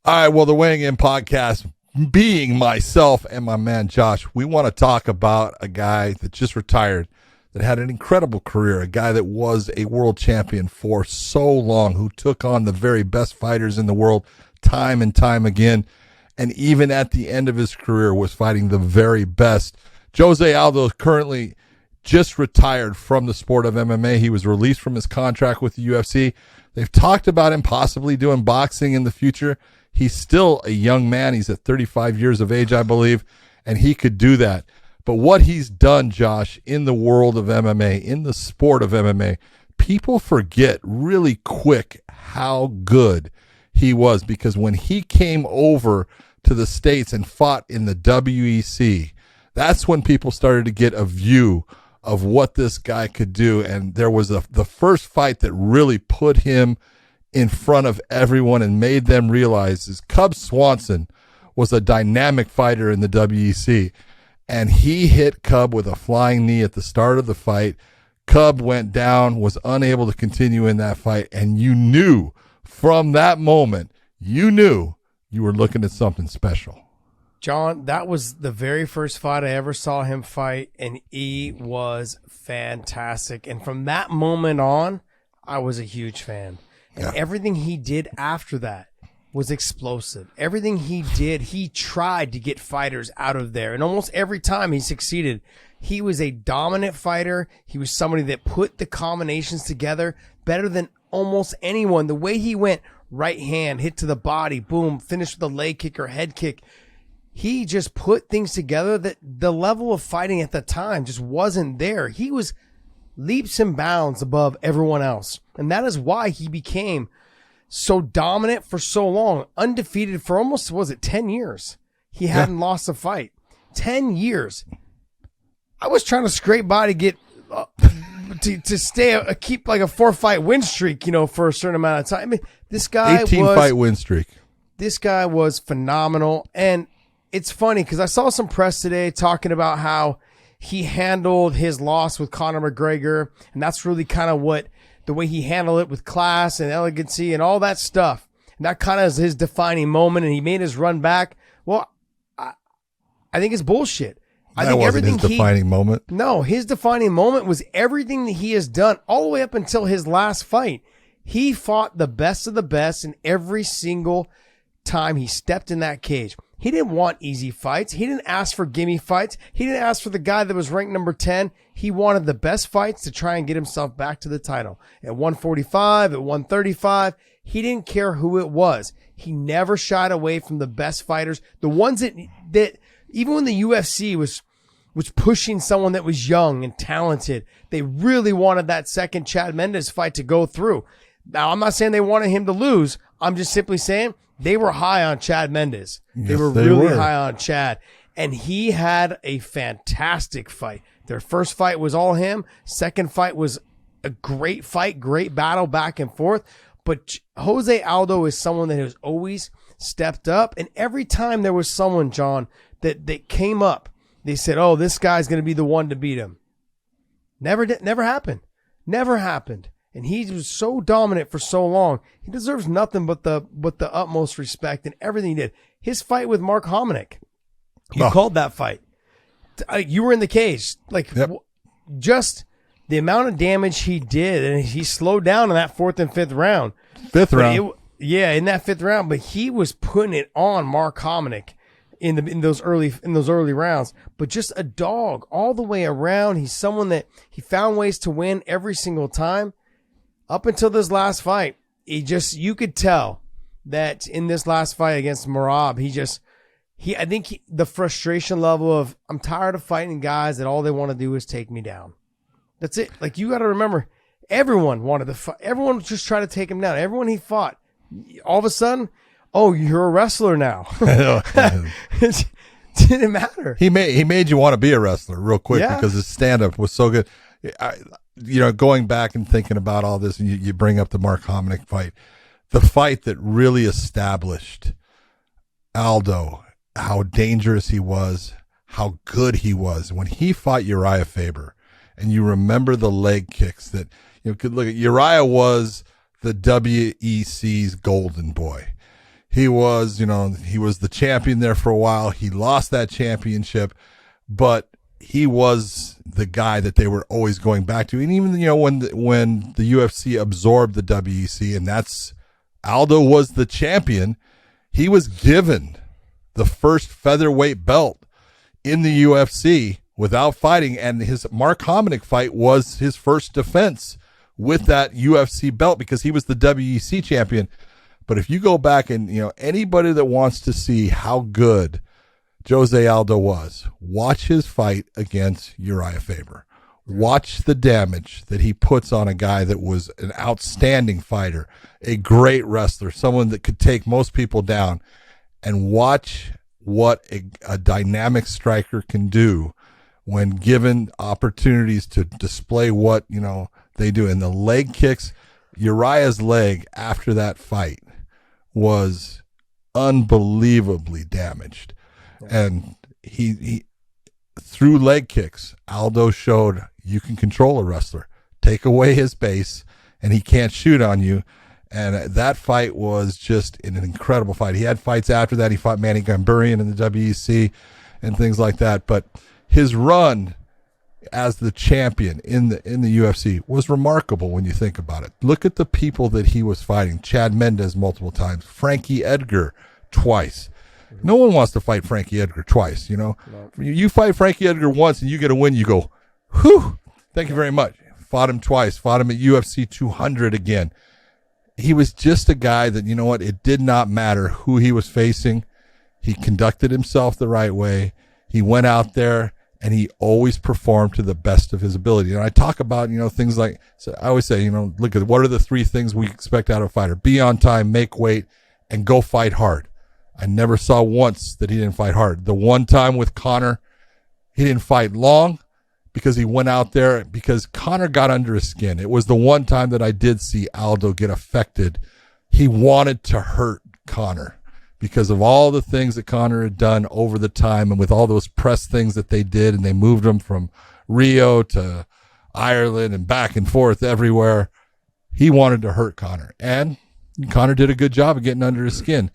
All right, well, the Weighing In podcast, being myself and my man Josh, we want to talk about a guy that just retired, that had an incredible career, a guy that was a world champion for so long, who took on the very best fighters in the world time and time again, and even at the end of his career was fighting the very best. Jose Aldo is currently just retired from the sport of MMA. He was released from his contract with the UFC. They've talked about him possibly doing boxing in the future. He's still a young man. He's at 35 years of age, I believe, and he could do that. But what he's done, Josh, in the world of MMA, in the sport of MMA, people forget really quick how good he was, because when he came over to the States and fought in the WEC, that's when people started to get a view of what this guy could do. And there was the first fight that really put him in front of everyone and made them realize is Cub Swanson was a dynamic fighter in the WEC. And he hit Cub with a flying knee at the start of the fight. Cub went down, was unable to continue in that fight. And you knew from that moment, you knew you were looking at something special. John, that was the very first fight I ever saw him fight, and he was fantastic. And from that moment on, I was a huge fan. And everything he did after that was explosive. Everything he did, he tried to get fighters out of there. And almost every time he succeeded. He was a dominant fighter. He was somebody that put the combinations together better than almost anyone. The way he went right hand, hit to the body, boom, finished with a leg kick or head kick. He just put things together that the level of fighting at the time just wasn't there. He was leaps and bounds above everyone else. And that is why he became so dominant for so long, undefeated for almost, 10 years? He hadn't lost a fight. 10 years. I was trying to scrape by to get to keep like a 4-fight win streak, for a certain amount of time. I mean, this guy 18-fight win streak. This guy was phenomenal. And it's funny because I saw some press today talking about how he handled his loss with Conor McGregor, and that's really kind of the way he handled it with class and elegancy and all that stuff. And that kind of is his defining moment, and he made his run back. Well, I think it's bullshit. I think wasn't his defining moment. No, his defining moment was everything that he has done all the way up until his last fight. He fought the best of the best in every single time he stepped in that cage. He didn't want easy fights. He didn't ask for gimme fights. He didn't ask for the guy that was ranked number 10. He wanted the best fights to try and get himself back to the title. At 145, at 135, he didn't care who it was. He never shied away from the best fighters. The ones that even when the UFC was pushing someone that was young and talented, they really wanted that second Chad Mendes fight to go through. Now, I'm not saying they wanted him to lose. I'm just simply saying they were high on Chad Mendes. Yes, they were really high on Chad. And he had a fantastic fight. Their first fight was all him. Second fight was a great fight, great battle back and forth. But Jose Aldo is someone that has always stepped up. And every time there was someone, John, that came up, they said, oh, this guy's going to be the one to beat him. Never happened. Never happened. And he was so dominant for so long. He deserves nothing but the utmost respect and everything he did. His fight with Mark Hominick, you called that fight. You were in the cage. Just the amount of damage he did, and he slowed down in that 4th and 5th round. In that 5th round. But he was putting it on Mark Hominick in those early rounds. But just a dog all the way around. He's someone that he found ways to win every single time. Up until this last fight, you could tell that in this last fight against Merab, I think the frustration level of, I'm tired of fighting guys that all they want to do is take me down. That's it. Like, you got to remember, everyone wanted to fight. Everyone just tried to take him down. Everyone he fought, all of a sudden, oh, you're a wrestler now. It didn't matter. He made you want to be a wrestler real quick because his stand-up was so good. Going back and thinking about all this, and you bring up the Mark Hominick fight, the fight that really established Aldo, how dangerous he was, how good he was when he fought Uriah Faber. And you remember the leg kicks that, could look at. Uriah was the WEC's golden boy. He was, he was the champion there for a while. He lost that championship, but he was the guy that they were always going back to. And even, when the UFC absorbed the WEC, and that's Aldo was the champion, he was given the first featherweight belt in the UFC without fighting. And his Mark Hominick fight was his first defense with that UFC belt because he was the WEC champion. But if you go back and, anybody that wants to see how good Jose Aldo was, watch his fight against Uriah Faber. Watch the damage that he puts on a guy that was an outstanding fighter, a great wrestler, someone that could take most people down, and watch what a dynamic striker can do when given opportunities to display what, they do. And the leg kicks, Uriah's leg after that fight was unbelievably damaged. And he through leg kicks, Aldo showed you can control a wrestler. Take away his base, and he can't shoot on you. And that fight was just an incredible fight. He had fights after that. He fought Manny Gamburian in the WEC and things like that. But his run as the champion in the UFC was remarkable when you think about it. Look at the people that he was fighting. Chad Mendes multiple times. Frankie Edgar twice. No one wants to fight Frankie Edgar twice, No. You fight Frankie Edgar once and you get a win, you go, whew, thank you very much. Fought him twice. Fought him at UFC 200 again. He was just a guy that, it did not matter who he was facing. He conducted himself the right way. He went out there and he always performed to the best of his ability. And I talk about, things like, so I always say, look at what are the three things we expect out of a fighter? Be on time, make weight, and go fight hard. I never saw once that he didn't fight hard. The one time with Conor, he didn't fight long because he went out there because Conor got under his skin. It was the one time that I did see Aldo get affected. He wanted to hurt Conor because of all the things that Conor had done over the time and with all those press things that they did, and they moved him from Rio to Ireland and back and forth everywhere. He wanted to hurt Conor, and Conor did a good job of getting under his skin.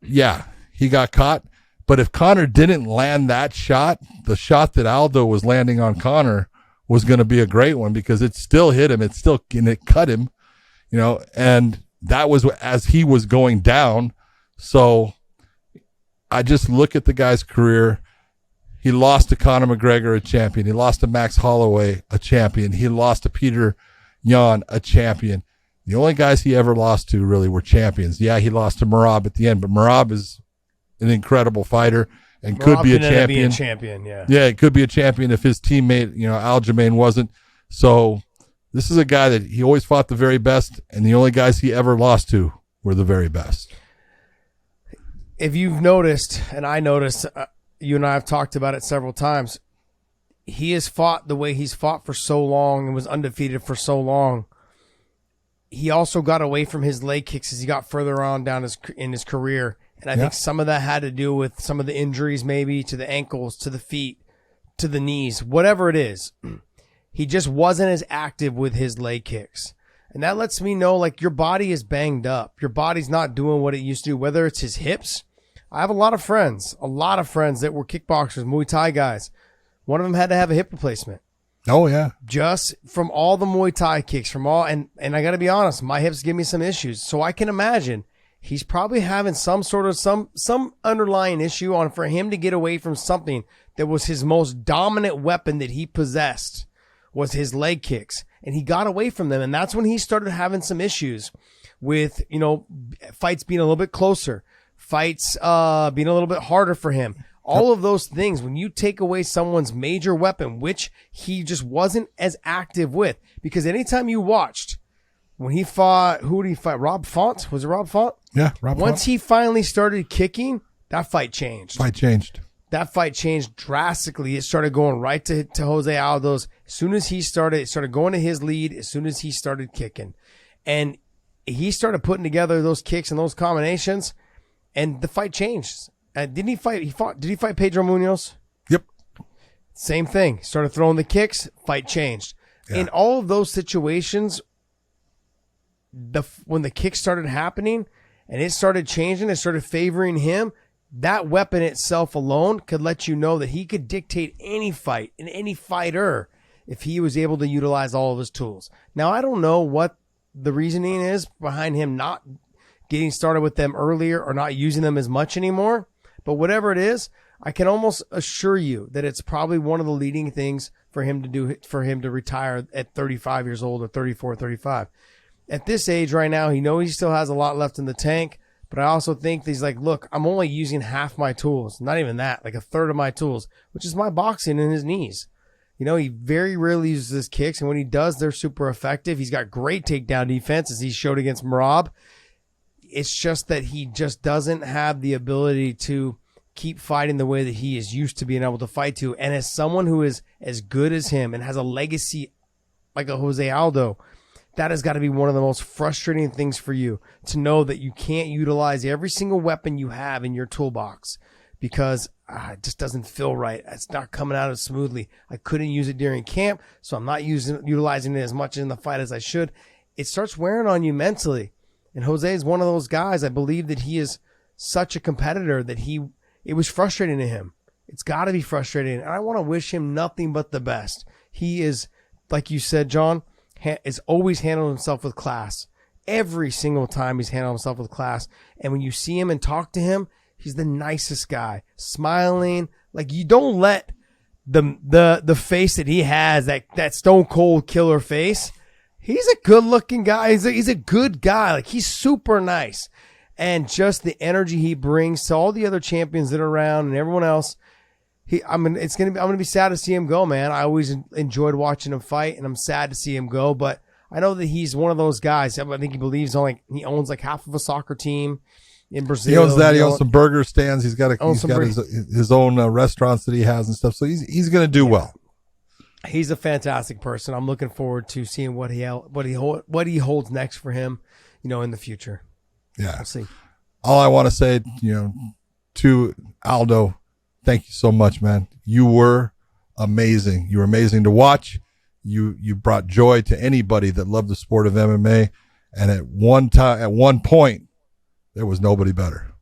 Yeah, he got caught, but if Conor didn't land that shot, the shot that Aldo was landing on Conor was going to be a great one because it still hit him. It cut him, and that was as he was going down. So I just look at the guy's career. He lost to Conor McGregor, a champion. He lost to Max Holloway, a champion. He lost to Peter Yan, a champion. The only guys he ever lost to really were champions. Yeah, he lost to Merab at the end, but Merab is an incredible fighter and could be a champion. Yeah, it could be a champion if his teammate, Aljamain wasn't. So this is a guy that he always fought the very best, and the only guys he ever lost to were the very best. If you've noticed, and I noticed, you and I have talked about it several times, he has fought the way he's fought for so long and was undefeated for so long. He also got away from his leg kicks as he got further on down in his career. And I think some of that had to do with some of the injuries, maybe to the ankles, to the feet, to the knees, whatever it is. He just wasn't as active with his leg kicks. And that lets me know, like, your body is banged up. Your body's not doing what it used to do, whether it's his hips. I have a lot of friends that were kickboxers, Muay Thai guys. One of them had to have a hip replacement. Oh, yeah. Just from all the Muay Thai kicks, and I got to be honest, my hips give me some issues. So I can imagine he's probably having some underlying issue on for him to get away from something that was his most dominant weapon that he possessed was his leg kicks. And he got away from them. And that's when he started having some issues with, fights being a little bit closer, fights being a little bit harder for him. All of those things, when you take away someone's major weapon, which he just wasn't as active with, because anytime you watched when he fought, who did he fight? Rob Font? Was it Rob Font? Yeah, Rob Font. Once he finally started kicking, that fight changed. That fight changed drastically. It started going right to Jose Aldo's. As soon as it started going to his lead, as soon as he started kicking. And he started putting together those kicks and those combinations, and the fight changed. Did he fight Pedro Munoz? Yep. Same thing. Started throwing the kicks, fight changed. Yeah. In all of those situations, when the kicks started happening, and it started changing, it started favoring him, that weapon itself alone could let you know that he could dictate any fight and any fighter if he was able to utilize all of his tools. Now, I don't know what the reasoning is behind him not getting started with them earlier or not using them as much anymore, but whatever it is, I can almost assure you that it's probably one of the leading things for him to retire at 35 years old or 34, 35. At this age right now, he knows he still has a lot left in the tank, but I also think he's like, look, I'm only using half my tools. Not even that, like a third of my tools, which is my boxing and his knees. You know, he very rarely uses his kicks, and when he does, they're super effective. He's got great takedown defense, as he showed against Merab. It's just that he just doesn't have the ability to keep fighting the way that he is used to being able to fight to. And as someone who is as good as him and has a legacy like a Jose Aldo, that has got to be one of the most frustrating things for you, to know that you can't utilize every single weapon you have in your toolbox because it just doesn't feel right. It's not coming out as smoothly. I couldn't use it during camp, so I'm not utilizing it as much in the fight as I should. It starts wearing on you mentally. And Jose is one of those guys. I believe that he is such a competitor that it was frustrating to him. It's got to be frustrating. And I want to wish him nothing but the best. He is, like you said, John, is always handled himself with class. Every single time he's handled himself with class. And when you see him and talk to him, he's the nicest guy, smiling. Like, you don't let the face that he has, that stone cold killer face. He's a good looking guy. He's a good guy. Like, he's super nice. And just the energy he brings to all the other champions that are around and everyone else. I'm gonna be sad to see him go, man. I always enjoyed watching him fight, and I'm sad to see him go. But I know that he's one of those guys. I think he owns like half of a soccer team in Brazil. He owns that. He owns some burger stands. He's got his own restaurants that he has and stuff. So he's gonna do well. He's a fantastic person. I'm looking forward to seeing what he holds next for him, in the future. Yeah. We'll see. All I want to say, to Aldo, thank you so much, man. You were amazing. You were amazing to watch. You brought joy to anybody that loved the sport of MMA. And at one point, there was nobody better.